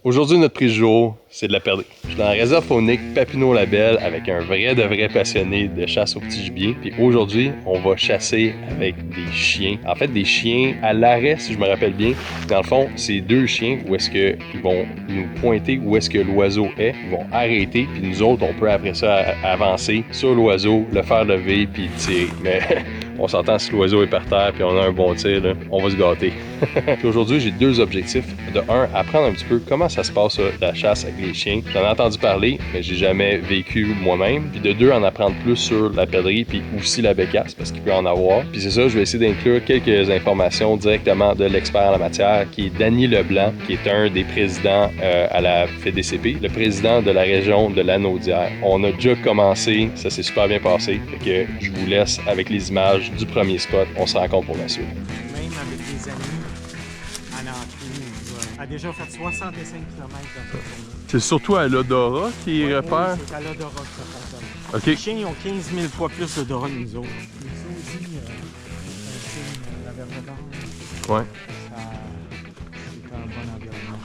Aujourd'hui, notre prix du jour, c'est de la perdrix. Je suis dans la réserve faunique Papineau-Labelle avec un vrai de vrai passionné de chasse au petit gibier. Puis aujourd'hui, on va chasser avec des chiens. En fait, des chiens à l'arrêt, si je me rappelle bien. Dans le fond, c'est deux chiens où est-ce qu'ils vont nous pointer où est-ce que l'oiseau est. Ils vont arrêter, puis nous autres, on peut après ça avancer sur l'oiseau, le faire lever, puis tirer. Mais on s'entend si l'oiseau est par terre, puis on a un bon tir, là, on va se gâter. Puis aujourd'hui, j'ai deux objectifs. De un, apprendre un petit peu comment ça se passe la chasse avec les chiens. J'en ai entendu parler, mais j'ai jamais vécu moi-même. Puis de deux, en apprendre plus sur la perdrix puis aussi la bécasse parce qu'il peut en avoir. Puis c'est ça, je vais essayer d'inclure quelques informations directement de l'expert en la matière qui est Danny Leblanc, qui est un des présidents à la FDCP, le président de la région de Lanaudière. On a déjà commencé, ça s'est super bien passé. Fait que je vous laisse avec les images du premier spot. On se rencontre pour la suite. Même avec des amis, à l'entrée, a déjà fait 65 km dans cette journée. C'est surtout à l'odorat qui repère? Oui, c'est à l'odorat que ça fonctionne. OK. Les chiens ont 15 000 fois plus d'odorat que nous autres. Mais ça aussi, la verge d'or, Ouais. c'est un bon environnement.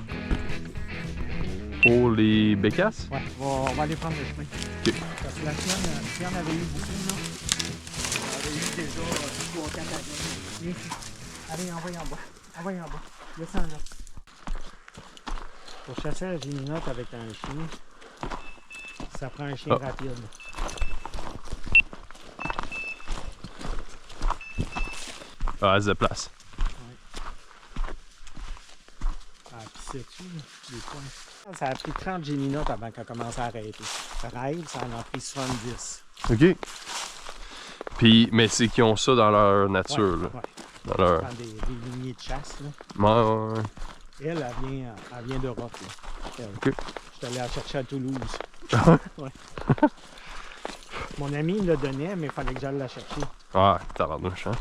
Pour les bécasses? Ouais, on va aller prendre le chemin. OK. Parce que la sienne, si on avait eu beaucoup, là, on avait eu déjà 3 ou 4 années. Viens ici. Allez, envoie en bas. Envoie en bas. Descends là. Pour chasser la géminote avec un chien, ça prend un chien rapide. Ah, elle se déplace. Ouais. Ah, puis sais-tu, des fois, ça a pris 30 géminotes avant qu'elle commence à arrêter. Ça arrête, ça en a pris 70. OK. Puis, mais c'est qu'ils ont ça dans leur nature, là. Ouais. Dans leur... Dans des lignées de chasse, là. Ouais. Elle vient d'Europe, là. Elle. OK. Je suis allé la chercher à Toulouse. Ah Ouais. Mon ami il le donnait, mais il fallait que j'aille la chercher. Ah, tabarnouche, hein?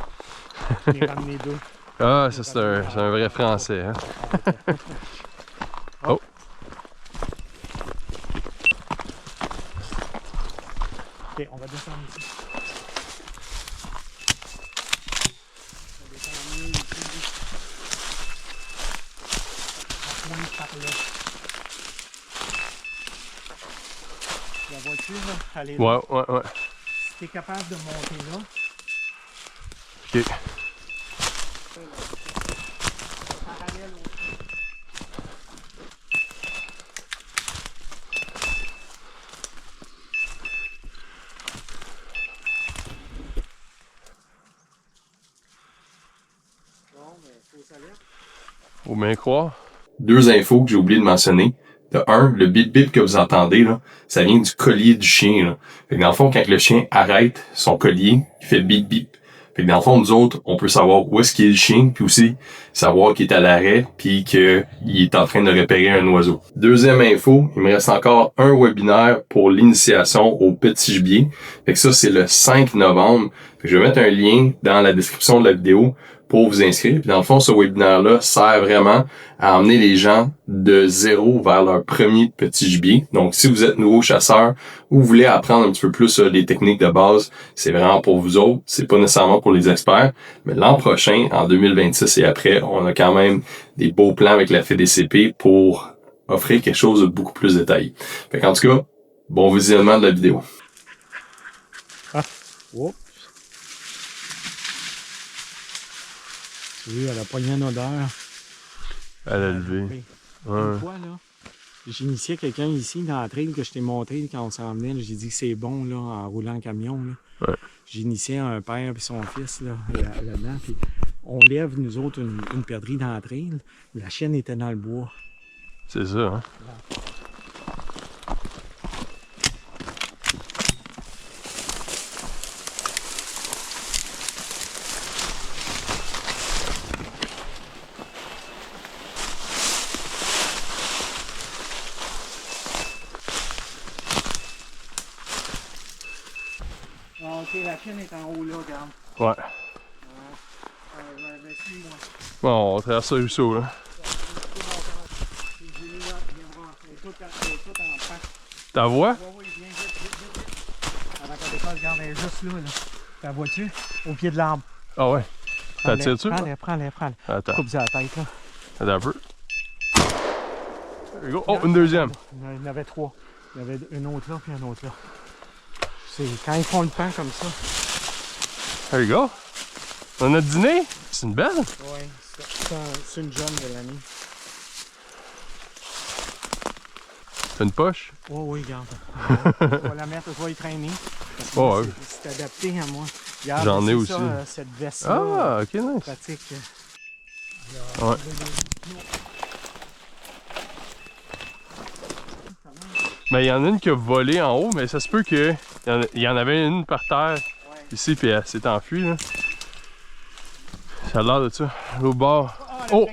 Je l'ai ramené deux. Ah, ça c'est un vrai français, hein? Oh! Ok, on va descendre ici. On descend mieux ici. On finit par là. La voiture, elle est là. Ouais. Si tu es capable de monter là, OK. parallèle au train. Bon, mais faut s'alerte. Faut bien croire. Deux infos que j'ai oublié de mentionner. De un, le bip-bip que vous entendez, là, ça vient du collier du chien, là. Fait que dans le fond, quand le chien arrête son collier, il fait le bip-bip. Fait que dans le fond, nous autres, on peut savoir où est-ce qu'il est le chien, puis aussi savoir qu'il est à l'arrêt, puis qu'il est en train de repérer un oiseau. Deuxième info, il me reste encore un webinaire pour l'initiation au petit gibier. Fait que ça, c'est le 5 novembre. Fait que je vais mettre un lien dans la description de la vidéo pour vous inscrire. Puis dans le fond, ce webinaire-là sert vraiment à emmener les gens de zéro vers leur premier petit gibier. Donc, si vous êtes nouveau chasseur ou vous voulez apprendre un petit peu plus les techniques de base, c'est vraiment pour vous autres. C'est pas nécessairement pour les experts. Mais l'an prochain, en 2026 et après, on a quand même des beaux plans avec la FDCP pour offrir quelque chose de beaucoup plus détaillé. Fait qu'en tout cas, bon visionnement de la vidéo. Ah, oups. Oui, elle a pogné une odeur. Elle a levé. Une fois, là, j'initiais quelqu'un ici dans la trail que je t'ai montré quand on s'en venait. J'ai dit que c'est bon là, en roulant en camion. Là. Ouais. J'initiais un père et son fils là-dedans. Puis on lève, nous autres, une perdrix dans la trail. La chienne était dans le bois. C'est ça, hein? Là. Ok, la chienne est en haut là, regarde. Ouais. Suis-moi. Bon, on traverse ça ruisseau, là. Ta voix? Oui, viens vite. Avant qu'on dépasse, regarde, elle est juste là. Ta vois-tu? Au pied de l'arbre. Ah ouais. T'as tiré dessus? Prends-les. Attends. Coupe-y la tête, là. Attends un peu. There you go. Oh, une deuxième. Il y en avait 3. Il y avait une autre là, puis un autre là. C'est quand ils font le pain comme ça. There you go. On a dîné. C'est une belle. Oui, c'est une jeune de l'année. C'est une poche. Oh oui, regarde. Je vais la mettre, je vais y traîner. Oh, ouais. C'est adapté à moi. J'en ai aussi. Ça, cette veste-là. Ah, ok, nice. Pratique. Alors, ouais. Mais il y en a une qui a volé en haut, mais ça se peut qu'il y en avait une par terre ici, puis elle s'est enfuie. Là. Ça a l'air de ça. L'autre bord. Oh!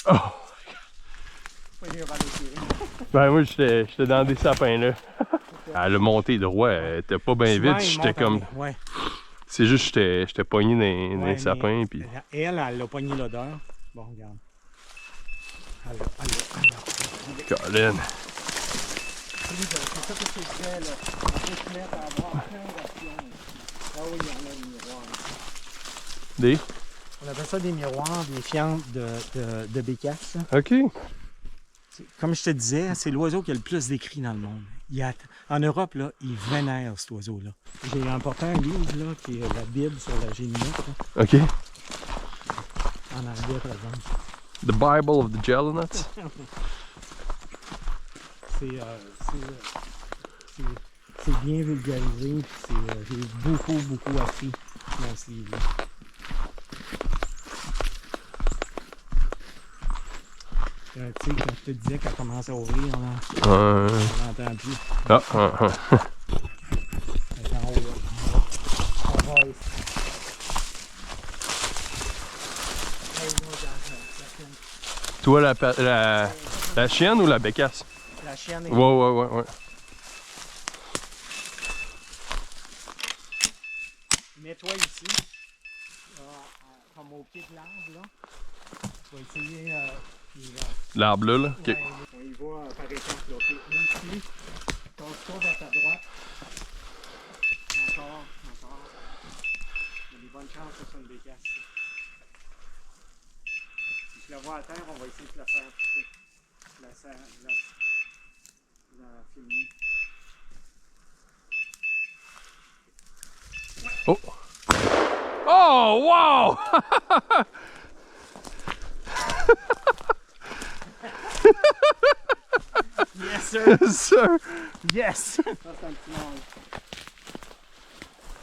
Oh! Ben moi j'étais dans des sapins là. Elle a monté droit, elle était pas bien vite, j'étais comme... Ouais. C'est juste que j'étais pogné dans les sapins puis... Elle a pogné l'odeur. Bon, regarde. Colin. C'est ça que je disais là. On peut se mettre à avoir plein d'options. Ah oui, il y en a des miroirs. Des? On appelle ça des miroirs, des fientes de bécasse. Ok. Comme je te disais, c'est l'oiseau qui a le plus d'écrits dans le monde. En Europe, là, il vénère cet oiseau-là. J'ai emporté un livre là, qui est la Bible sur la gélinette. Ok. En anglais, par exemple. The Bible of the Jellynuts. C'est bien vulgarisé. J'ai beaucoup appris dans ce livre-là. Tu sais, quand je te disais qu'elle commence à ouvrir, on l'entend plus. Ah, Elle est en haut, là. On va ici. Toi, la chienne ou la bécasse? La chienne est... Ouais. Mets-toi ici, comme au pied de l'arbre, là. Tu vas essayer... L'arbre là? Ok. Ouais, on y va par étapes, là. Okay. Ici, tourne-toi vers ta droite. Encore. Il y a des bonnes chances que ce soit une bécasse. Si tu la vois à terre, on va essayer de la faire pousser. La filmer. Oh! Oh, wow! Yes, sir! Yes, sir! Yes! Ça, c'est un petit mange.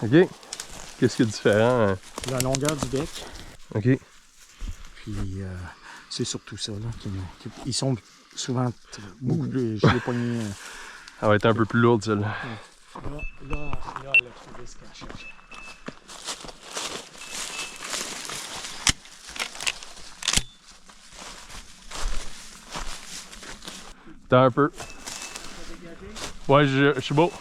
Ok. Qu'est-ce qui est différent? La longueur du bec. Ok. Puis, c'est surtout ça, là. Ils sont souvent beaucoup plus... Je l'ai pogné... Elle va être un peu plus lourde, celle-là. Là, elle a trouvé ce qu'elle cherchait. T'as un peu. Ouais, je suis beau.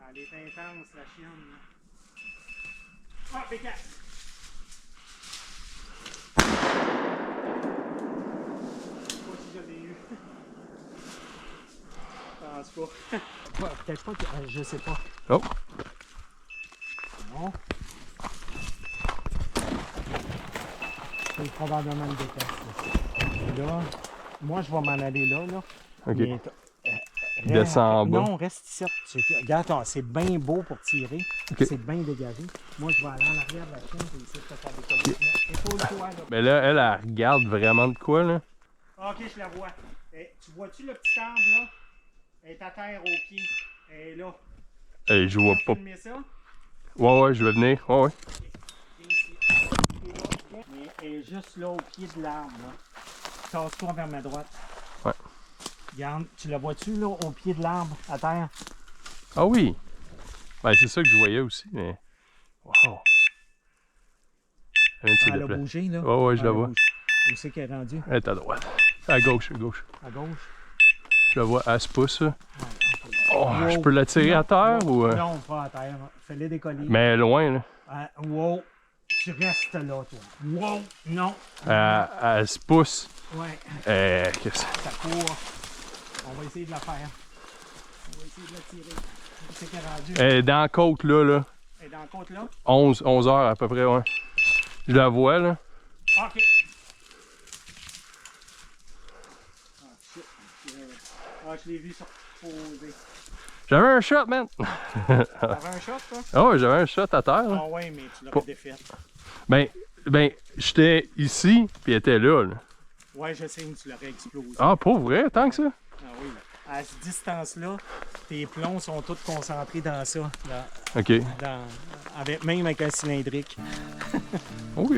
Elle est intense, la chienne. Ah, bécasse! Je sais pas si je l'ai eu. Je pense pas. Peut-être pas que... je sais pas. Oh! Non. C'est probablement une bécasse. Là, moi, je vais m'en aller là. Ok. Mais, Descends en bas. Non, reste ici. Regarde, c'est bien beau pour tirer. Okay. C'est bien dégagé. Moi, je vais aller en arrière de la chaîne et essayer de te faire des colis. Épaule-toi, là. Mais là, elle regarde vraiment de quoi, là? Ok, je la vois. Tu vois-tu le petit arbre, là? Elle est à terre au pied. Elle est là. Je vois pas. Filmer ça? Ouais, je vais venir. Ouais. Viens ici. Mais elle est juste là au pied de l'arbre, là. Tasse-toi vers ma droite. Ouais. Regarde, tu la vois-tu, là, au pied de l'arbre, à terre? Ah oui! Ben, c'est ça que je voyais aussi, mais... Wow! Elle a bougé, là? Ouais, je la vois. Où c'est qu'elle est rendue? Elle est à droite. À gauche. À gauche? Je la vois, elle se pousse, là. Ouais, okay. Oh, wow. Je peux la tirer à terre ou... Non, pas à terre. Fais-les décoller. Mais loin, là. Wow! Tu restes là, toi. Wow! Non! Elle se pousse. Ouais. Qu'est-ce que Ça court. On va essayer de la faire. On va essayer de la tirer. Où c'est qu'elle est rendue? Elle est dans la côte, là. Elle est dans la côte là? 11 heures à peu près, ouais. Je la vois, là. OK. Ah, shit. Je l'ai vu se reposer. J'avais un shot, man! T'avais un shot, toi? Ah ouais, j'avais un shot à terre, là. Ah ouais, mais tu l'aurais défait. Ben, j'étais ici, puis elle était là, là. Ouais, je sais, tu l'aurais explosé. Ah, pour vrai, tant que ça? Ah oui. À cette distance-là, tes plombs sont tous concentrés dans ça. OK. Même avec un cylindrique. OK.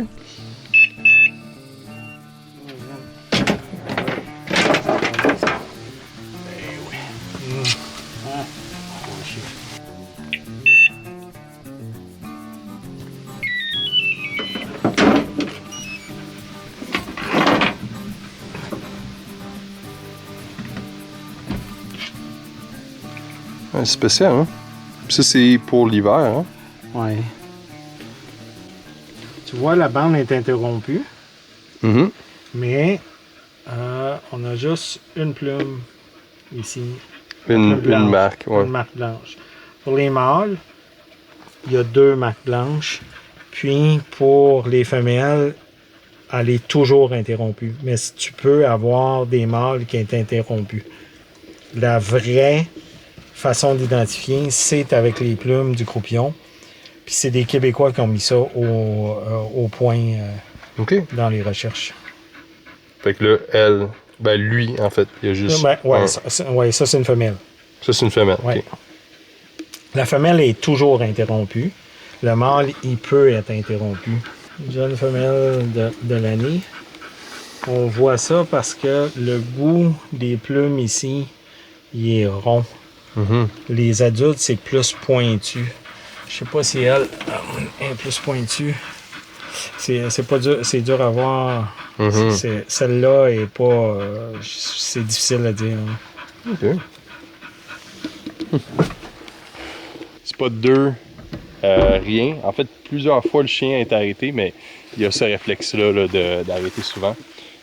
C'est spécial, hein? Ça, c'est pour l'hiver, hein? Ouais. Tu vois, la bande est interrompue, mais on a juste une plume ici. Une marque, ouais. Une marque blanche. Pour les mâles, il y a 2 marques blanches. Puis pour les femelles, elle est toujours interrompue. Mais si tu peux avoir des mâles qui est interrompus. La vraie façon d'identifier, c'est avec les plumes du croupillon. Puis c'est des Québécois qui ont mis ça au point dans les recherches. Fait que là, lui, en fait, il y a juste... ça c'est une femelle. Ça, c'est une femelle, ouais. OK. La femelle est toujours interrompue. Le mâle, il peut être interrompu. Jeune femelle de l'année. On voit ça parce que le bout des plumes ici, il est rond. Les adultes, c'est plus pointu. Je sais pas si elle est plus pointue. C'est pas dur, c'est dur à voir. Celle-là est pas. C'est difficile à dire. OK. C'est pas 2, rien. En fait, plusieurs fois, le chien est arrêté, mais il y a ce réflexe-là là, d'arrêter souvent.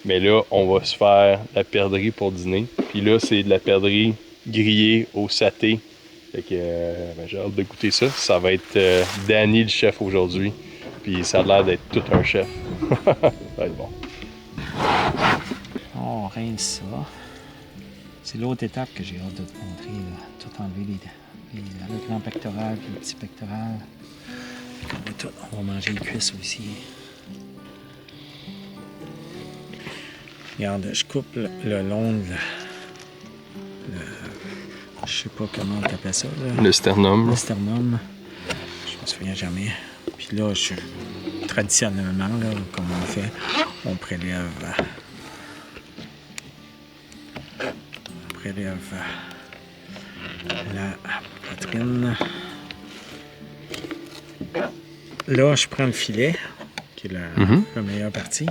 Mais là, on va se faire la perdrix pour dîner. Puis là, c'est de la perdrix grillée au saté. Fait que j'ai hâte de goûter ça. Ça va être Danny le chef aujourd'hui. Puis ça a l'air d'être tout un chef. Ça va être bon. On rince ça. C'est l'autre étape que j'ai hâte de te montrer. Là. Tout enlever le grand pectoral puis le petit pectoral. On va manger les cuisses aussi. Regarde, je coupe le long de je sais pas comment tu appelles ça. Là. Le sternum. Le sternum. Je me souviens jamais. Puis là, traditionnellement, là, comme on fait, on prélève la poitrine. Là, je prends le filet, qui est la meilleure partie.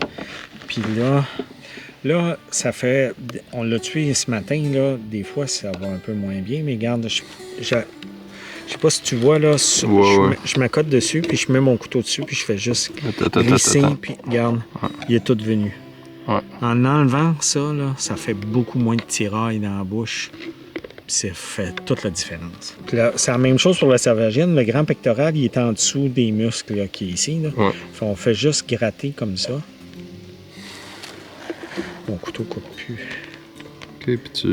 Puis là, ça fait... On l'a tué ce matin, là. Des fois, ça va un peu moins bien, mais regarde, je sais pas si tu vois, là, je m'accote dessus, puis je mets mon couteau dessus, puis je fais juste glisser, puis regarde, il est tout venu. Ouais. En enlevant ça, là, ça fait beaucoup moins de tirailles dans la bouche. Puis ça fait toute la différence. Puis là, c'est la même chose pour la cervagine. Le grand pectoral, il est en dessous des muscles là, qui est ici. Là. Ouais. On fait juste gratter comme ça. Mon couteau coupe plus. OK, puis tu...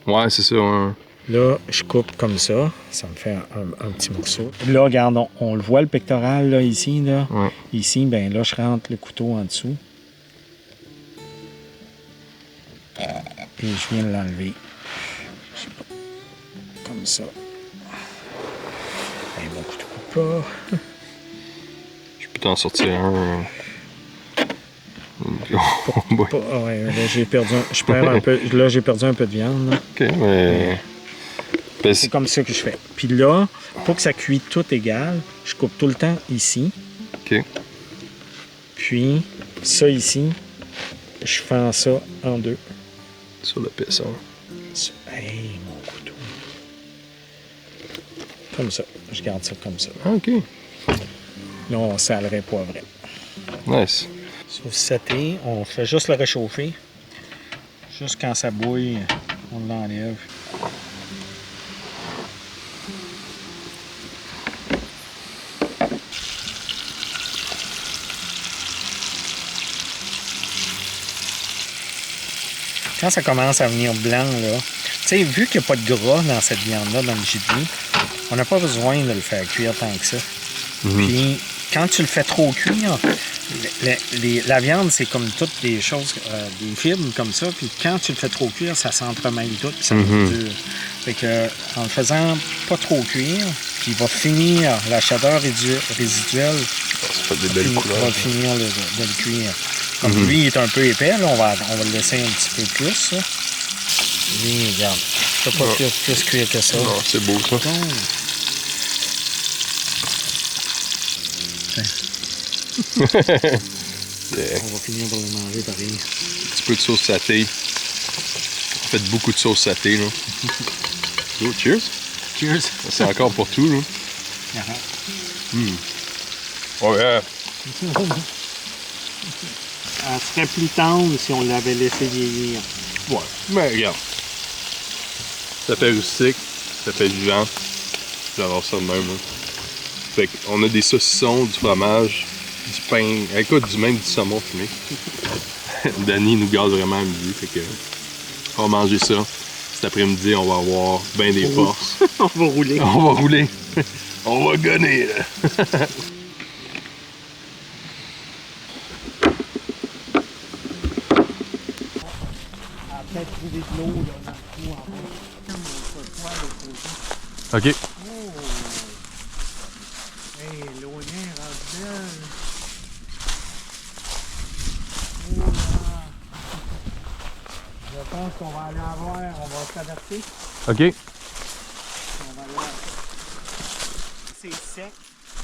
Ouais, c'est ça. Ouais. Là, je coupe comme ça. Ça me fait un petit morceau. Là, regarde, on le voit, le pectoral, là, ici. Là. Ouais. Ici, ben là, je rentre le couteau en dessous. Et je viens de l'enlever. Comme ça. Et mon couteau coupe pas. Je peux t'en sortir un. Ouais, là, j'ai perdu un peu. Là, j'ai perdu un peu de viande. Là. OK, mais... C'est comme ça que je fais. Puis là, pour que ça cuise tout égal, je coupe tout le temps ici. OK. Puis, ça ici, je fends ça en deux. Sur l'épaisseur. Hey, mon couteau. Comme ça. Je garde ça comme ça. Ah, OK. Là, on salerait poivré. Nice. Sur le saté, on fait juste le réchauffer. Juste quand ça bouille, on l'enlève. quand ça commence à venir blanc, là, tu sais, vu qu'il n'y a pas de gras dans cette viande-là, dans le gibier, on n'a pas besoin de le faire cuire tant que ça. Puis, quand tu le fais trop cuire, la viande, c'est comme toutes des choses, des fibres comme ça. Puis quand tu le fais trop cuire, ça s'entremêle tout, puis ça devient dur. Fait que, en le faisant pas trop cuire, puis il va finir, la chaleur résiduelle Ça fait des belles couleurs. va finir de le cuire. Comme lui, il est un peu épais, là, on va le laisser un petit peu plus. Là. Lui, regarde, je peux pas plus cuire que ça. Non, c'est beau ça. On va finir par le manger pareil. Un petit peu de sauce saté. Faites beaucoup de sauce saté, là. Oh, cheers! Cheers! C'est encore pour tout, là. Oh yeah! Elle serait plus tendre si on l'avait laissé vieillir. Ouais, mais regarde. Ça fait rustique, ça fait vivant. J'adore ça de même, là. Fait qu'on a des saucissons, du fromage, du pain, écoute, du saumon fumé. Danny nous garde vraiment à midi, fait que on va manger ça. Cet après-midi, on va avoir bien des forces. On va rouler. On va rouler. On va gonner, là. Peut-être trouver de l'eau là, dans le trou en bas. OK. Hey, l'eau est bien rendue Je pense qu'on va aller en voir, on va s'adapter. OK. On va aller. C'est sec,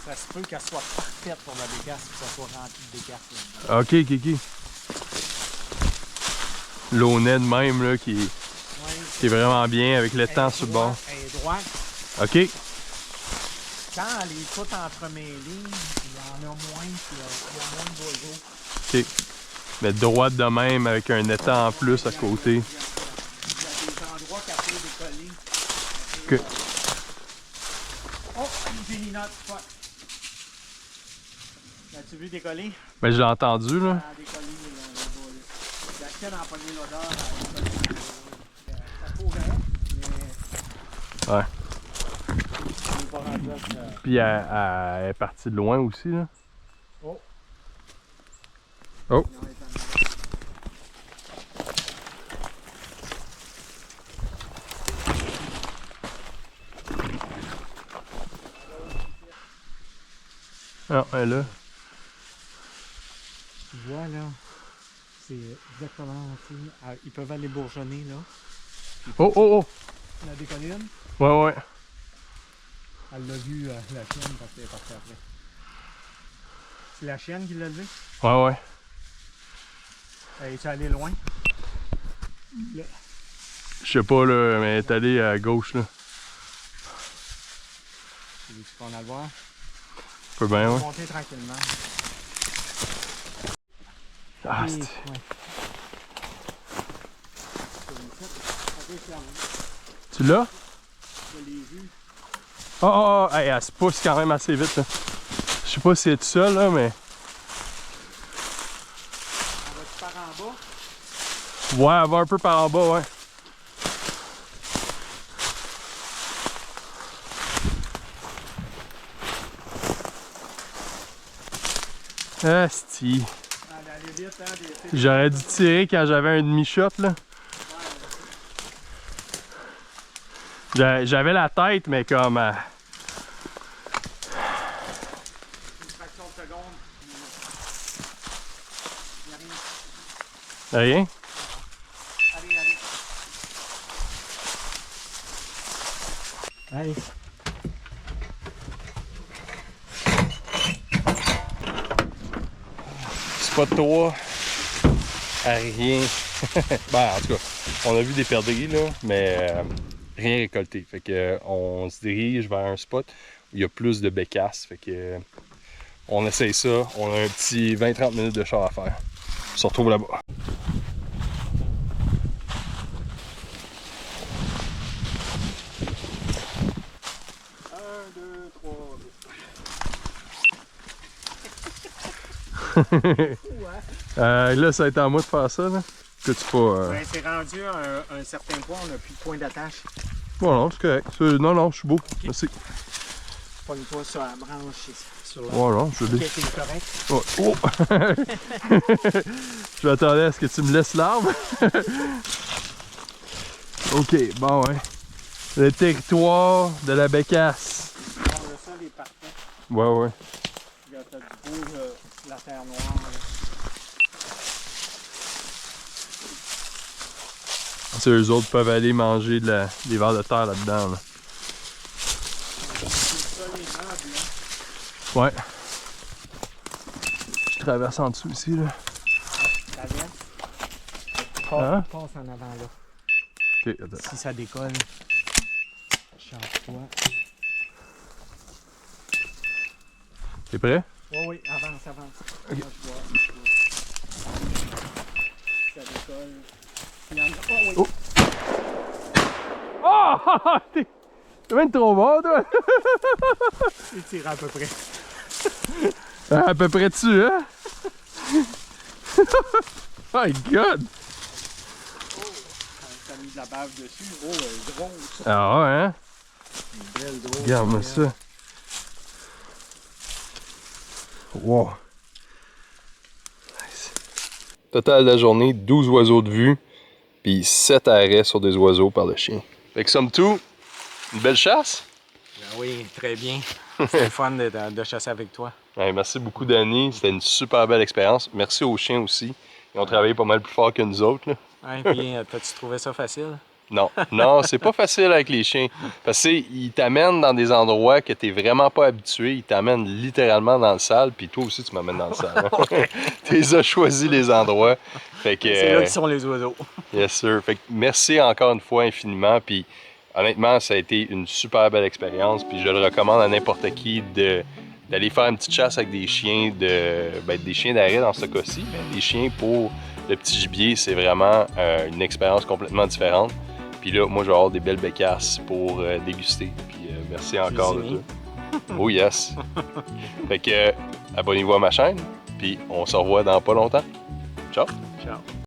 ça se peut qu'elle soit parfaite pour la bécasse, que ça soit rempli de bécasse. Là. OK. L'eau nette même, là, qui est vraiment bien avec le temps sur le bord. Elle est droite. OK. Quand elle est toute entremêlée, il y en a moins, puis il y a moins d'oiseaux. OK. Mais droite de même avec un étang en plus à côté. Il y a des endroits qu'elle peut décoller. OK. Oh, une géninotte, fuck. L'as-tu vu décoller? Ben, je l'ai entendu, là. Elle a décollé, là. La chienne a empoigné l'odeur. Ça pourrait, mais... Ouais. On n'est pas rendu à ça. Puis elle est partie de loin aussi, là. Oh. Oh. Non, elle est là. Tu vois, là, c'est exactement, tu sais, ils peuvent aller bourgeonner, là. Oh! La décolline, Ouais. elle l'a vu, la chienne, parce qu'elle est partie après. C'est la chienne qui l'a levé? Ouais. Elle est allée loin? Là. Je sais pas, là, mais elle est allée à gauche, là. Tu veux qu'on aille voir? Peut bien, On va ouais. monter tranquillement. Ah, Et, c'est... ouais. Tu l'as? Je l'ai vu. Oh! Hey, elle se pousse quand même assez vite, là. Je sais pas si elle est toute seule, là, mais... On va-tu par en bas? Ouais, elle va un peu par en bas, ouais. Asti. Elle allait vite, hein? J'aurais dû tirer quand j'avais un demi-shot, là. J'avais la tête, mais comme... Une fraction de seconde. Il n'y a rien. Rien? Allez. Spot 3. À rien. Ben, en tout cas, on a vu des perdrix, là, mais rien récolté. Fait que on se dirige vers un spot où il y a plus de bécasses. Fait que on essaye ça. On a un petit 20-30 minutes de char à faire. On se retrouve là-bas. Là, ça va être à moi de faire ça, là. que tu pas. Ben, c'est rendu à un certain point, on n'a plus de point d'attache. Bon, non, c'est correct. Non, non, je suis beau. Okay. Merci. Pogne-toi sur la branche, sur la... Oh non, je l'ai. Ok, c'est correct. Oh! Oh. Je m'attendais à ce que tu me laisses l'arbre. Ok, bon, ouais. Le territoire de la bécasse. Le sol est parfait. Ouais, ouais. Regarde, t'as du beau, la terre noire. C'est eux autres peuvent aller manger des vers de terre là-dedans. Là. Le sol est meuble, hein. Ouais. Je traverse en dessous ici, là. Traverse. Hein? Passe en avant, là. Ok, attends. Si ça décolle, change-toi. T'es prêt? Oui, oui, avance, avance. Ok. Ça décolle. Oh! Oh! T'es même trop bon, toi! Il tire à peu près. À peu près dessus, hein? My God! T'as mis de la bave dessus. Oh, elle est grosse. Ah ouais, hein? Une belle grosse. Regarde-moi ça. Wow! Nice. Total de la journée, 12 oiseaux de vue, puis 7 arrêts sur des oiseaux par le chien. Fait que somme tout, une belle chasse? Ben oui, très bien. C'était fun de chasser avec toi. Ouais, merci beaucoup, Danny. C'était une super belle expérience. Merci aux chiens aussi. Ils ont travaillé pas mal plus fort que nous autres. Là. Ouais, puis, t'as-tu trouvé ça facile? Non, non, c'est pas facile avec les chiens. Parce qu'ils t'amènent dans des endroits que t'es vraiment pas habitué. Ils t'amènent littéralement dans le sale, puis toi aussi tu m'amènes dans le sale. Tu les as choisi les endroits. Fait que, c'est là qu'ils sont les oiseaux. Yes sir. Fait que merci encore une fois infiniment. Puis honnêtement, ça a été une super belle expérience. Puis je le recommande à n'importe qui d'aller faire une petite chasse avec des chiens des chiens d'arrêt dans ce cas-ci. Des chiens pour le petit gibier, c'est vraiment une expérience complètement différente. Puis là, moi, je vais avoir des belles bécasses pour déguster. Puis merci encore de tout. Oh yes! Fait que abonnez-vous à ma chaîne, puis on se revoit dans pas longtemps. Ciao! Ciao!